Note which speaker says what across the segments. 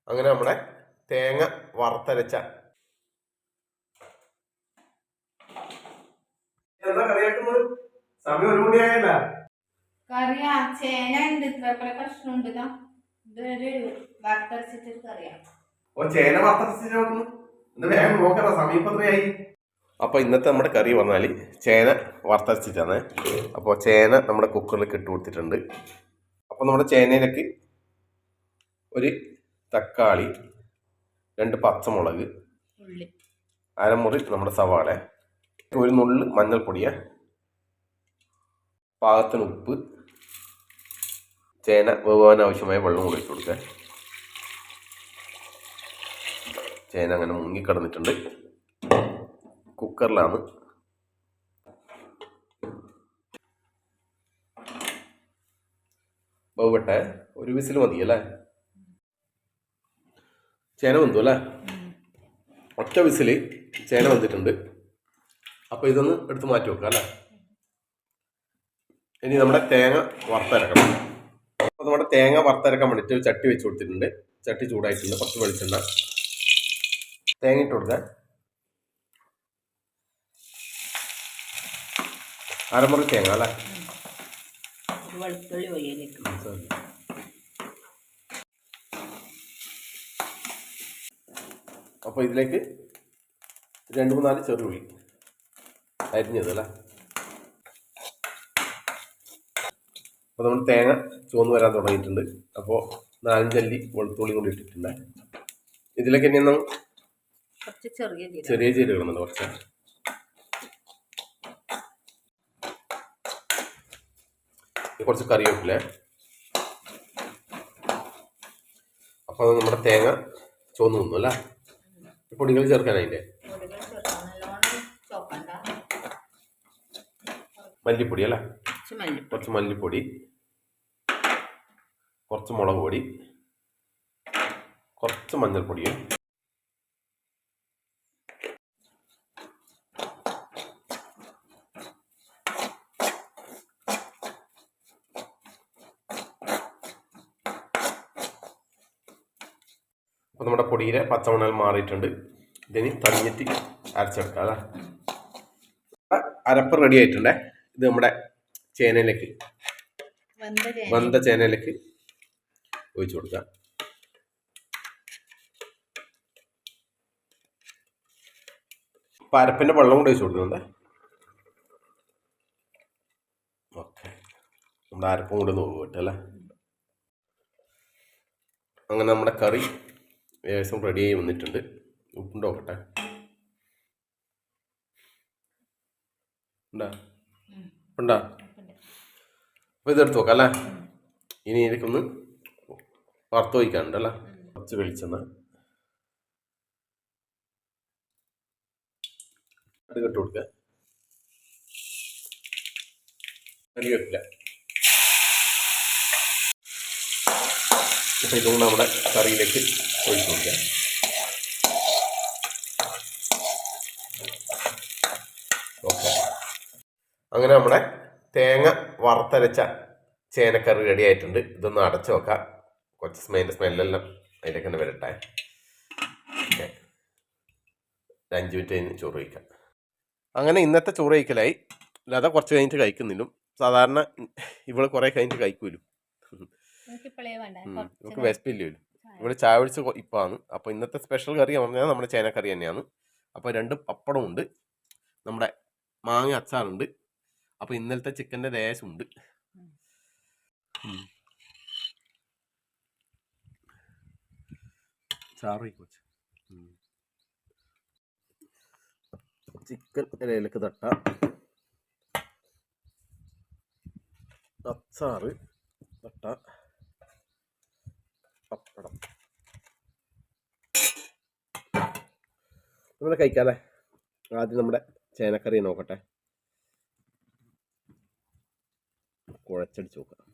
Speaker 1: അങ്ങനെ നമ്മുടെ തേങ്ങ വറുത്തരച്ച എന്താ കറിയാക്കുന്നത്? സമയം 1 മണിയായല്ല.
Speaker 2: കറിയാ ചേന ഉണ്ട്, ഇത്ര കഷ്ണമുണ്ട്. ഇതൊരു വറുത്തരച്ചിട്ട് കറിയാണ്.
Speaker 1: ഓ, ചേന വറുത്തരച്ചിട്ട് വേഗം നോക്കണ്ട, സമയം ഇപ്പൊ എത്രയായി? അപ്പൊ ഇന്നത്തെ നമ്മുടെ കറി പറഞ്ഞാല് ചേന വറുത്തരച്ചിട്ടാണ്. അപ്പോൾ ചേന നമ്മുടെ കുക്കറിലേക്ക് ഇട്ട് കൊടുത്തിട്ടുണ്ട്. അപ്പൊ നമ്മുടെ ചേനയിലേക്ക് ഒരു തക്കാളി, 2 പച്ചമുളക്, അരമുറി നമ്മുടെ സവാള, ഒരു നുള്ള് മഞ്ഞൾപ്പൊടിയ, പാകത്തിന് ഉപ്പ്, ചേന വേവാൻ ആവശ്യമായ വെള്ളം കൂടി ഇട്ട് കൊടുക്കുക. ചേന അങ്ങനെ മുങ്ങിക്കിടന്നിട്ടുണ്ട്. കുക്കറിലാണ്. വേവട്ടെ, ഒരു വിസിൽ മതി അല്ലേ? ചേന വെന്തു അല്ലേ? ഒറ്റ വിസിൽ ചേന വെന്തിട്ടുണ്ട്. അപ്പോൾ ഇതൊന്ന് എടുത്ത് മാറ്റി വെക്കാം അല്ലേ? ഇനി നമ്മുടെ തേങ്ങ വറുത്തരക്കണം. അപ്പോൾ നമ്മുടെ തേങ്ങ വറുത്തരക്കാൻ വേണ്ടിയിട്ട് ഒരു ചട്ടി വെച്ച് കൊടുത്തിട്ടുണ്ട്. ചട്ടി ചൂടായിട്ടുണ്ട്. കുറച്ച് വെളിച്ചെണ്ണ, തേങ്ങ ഇട്ട് കൊടുക്കാൻ, അരമുറി തേങ്ങ അല്ലേ? അപ്പോൾ ഇതിലേക്ക് 2-3 ചെറുള്ളി അരിഞ്ഞത് അല്ലേ? അപ്പോൾ നമ്മൾ തേങ്ങ ചുവന്ന് വരാൻ തുടങ്ങിയിട്ടുണ്ട്. അപ്പോൾ 4-5 അല്ലി വെളുത്തുള്ളി കൂടി ഇട്ടിട്ടുണ്ട്. ഇതിലേക്ക് ഇനി ചെറിയ ജീരകം ഇടുന്നുണ്ട് കുറച്ച്. കുറച്ച് കറിവേപ്പില. അപ്പോൾ അത് നമ്മുടെ തേങ്ങ ചുവന്ന് നിന്നു അല്ലേ? പൊടികൾ ചേർക്കാനായില്ലേ? മല്ലിപ്പൊടി അല്ലേ? കുറച്ച് മല്ലിപ്പൊടി, കുറച്ച് മുളക് പൊടി, കുറച്ച് മഞ്ഞൾപ്പൊടിയും, അപ്പോൾ നമ്മുടെ പൊടിയിലെ പച്ചമണൽ മാറിയിട്ടുണ്ട്. ഇതിന് തണിഞ്ഞിട്ട് അരച്ചെടുക്കാം അല്ലേ? അരപ്പ് റെഡി ആയിട്ടുണ്ടേ. ഇത് നമ്മുടെ ചേനയിലേക്ക്, വെന്ത ചേനയിലേക്ക് ഒഴിച്ചു കൊടുക്കാം. അപ്പം അരപ്പിൻ്റെ വെള്ളം കൂടി ഒഴിച്ചു കൊടുക്കുന്നുണ്ട്. ഓക്കെ, നമ്മുടെ അരപ്പും കൂടി നോക്കിട്ട് അല്ലേ? അങ്ങനെ നമ്മുടെ കറി ഏകദേശം റെഡിയായി വന്നിട്ടുണ്ട്. ഉപ്പുണ്ട് നോക്കട്ടെ. ഉണ്ടാ? അപ്പോൾ ഇതെടുത്ത് നോക്കാം അല്ലേ? ഇനി ഇതിലേക്കൊന്ന് വറുത്ത് വയ്ക്കാനുണ്ട് അല്ലേ? കുറച്ച് വെളിച്ചെണ്ണ അത് ഇട്ട് കൊടുക്കുക. കറിവേപ്പില. അപ്പോൾ ഇതുകൊണ്ട് നമ്മുടെ കറിയിലേക്ക് ഒഴിച്ചു കൊടുക്കുക. ഓക്കെ, അങ്ങനെ നമ്മുടെ തേങ്ങ വറുത്തരച്ച ചേനക്കറി റെഡി ആയിട്ടുണ്ട്. ഇതൊന്ന് അടച്ചു വെക്കാം. കുറച്ച് സ്മെല്ലെല്ലാം അതിലേക്ക് തന്നെ വരട്ടെ. ഓക്കെ, 5 മിനിറ്റ് കഴിഞ്ഞ് ചോറ് കഴിക്കാം. അങ്ങനെ ഇന്നത്തെ ചോറ് കഴിക്കലായി. ലത കുറച്ച് കഴിഞ്ഞിട്ട് കഴിക്കുന്നില്ല. സാധാരണ ഇവള് കുറേ കഴിഞ്ഞിട്ട് കഴിക്കൂലും. നമുക്ക് വിശപ്പില്ലല്ലോ. ഇവിടെ ചായ കുടിച്ച് ഇപ്പാണ്. അപ്പോൾ ഇന്നത്തെ സ്പെഷ്യൽ കറി പറഞ്ഞാൽ നമ്മുടെ ചേനക്കറി തന്നെയാണ്. അപ്പോൾ 2 പപ്പടമുണ്ട്, നമ്മുടെ മാങ്ങ അച്ചാറുണ്ട്. അപ്പോൾ ഇന്നലത്തെ ചിക്കൻ്റെ ലേശമുണ്ട്. ചാറ് കുറച്ച് ചിക്കൻ ഇലയിലേക്ക് തട്ട, അച്ചാറ് തട്ട, പപ്പടം. നമ്മൾ കഴിക്കാല്ലേ? ആദ്യം നമ്മുടെ ചേനക്കറി നോക്കട്ടെ. കുഴച്ചടിച്ച് നോക്കാം.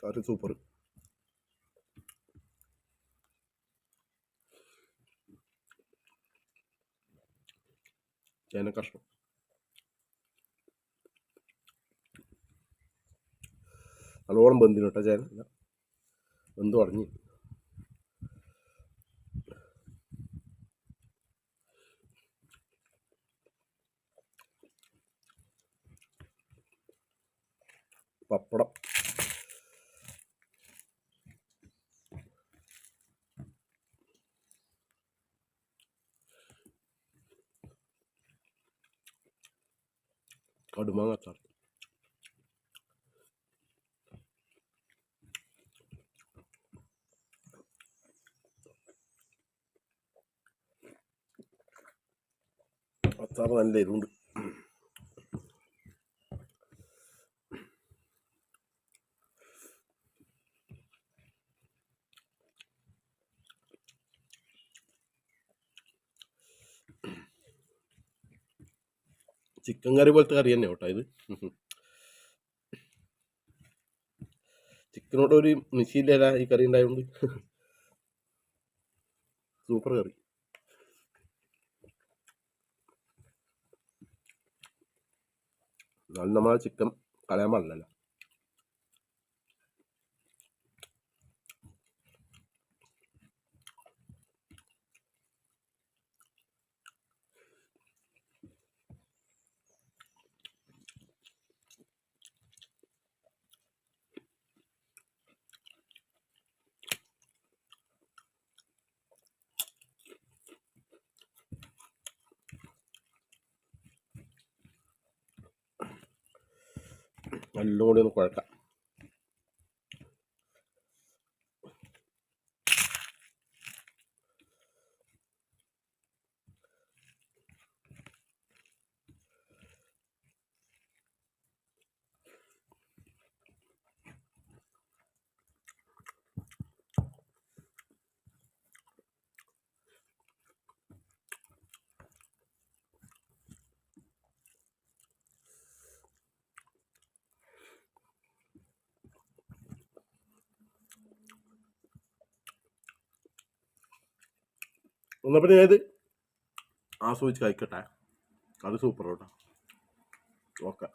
Speaker 1: കറി സൂപ്പർ. ചേന കഷ്ണം നല്ലോണം ബന്ധിന് കേട്ടോ ചേന ബന്ധു തുടങ്ങി. പപ്പടം കടുമാങ്ങ അച്ചാർ. അച്ചാർ നല്ല എരിവുണ്ട്. ചിക്കൻ കറി പോലത്തെ കറി തന്നെ കേട്ടോ ഇത്. ചിക്കനോട് ഒരു മിശിയില്ല ഈ കറി ഉണ്ടായതുകൊണ്ട് സൂപ്പർ കറി. എന്നാലും നമ്മൾ ചിക്കൻ കളയാൻ പാടില്ലല്ലോ. നല്ലോണം കൂടി ഒന്ന് കുഴക്കാം. എന്നാൽ പിന്നെ ഏത് ആസ്വദിച്ച് കഴിക്കട്ടെ. അത് സൂപ്പർ കേട്ടോ. ഓക്കെ.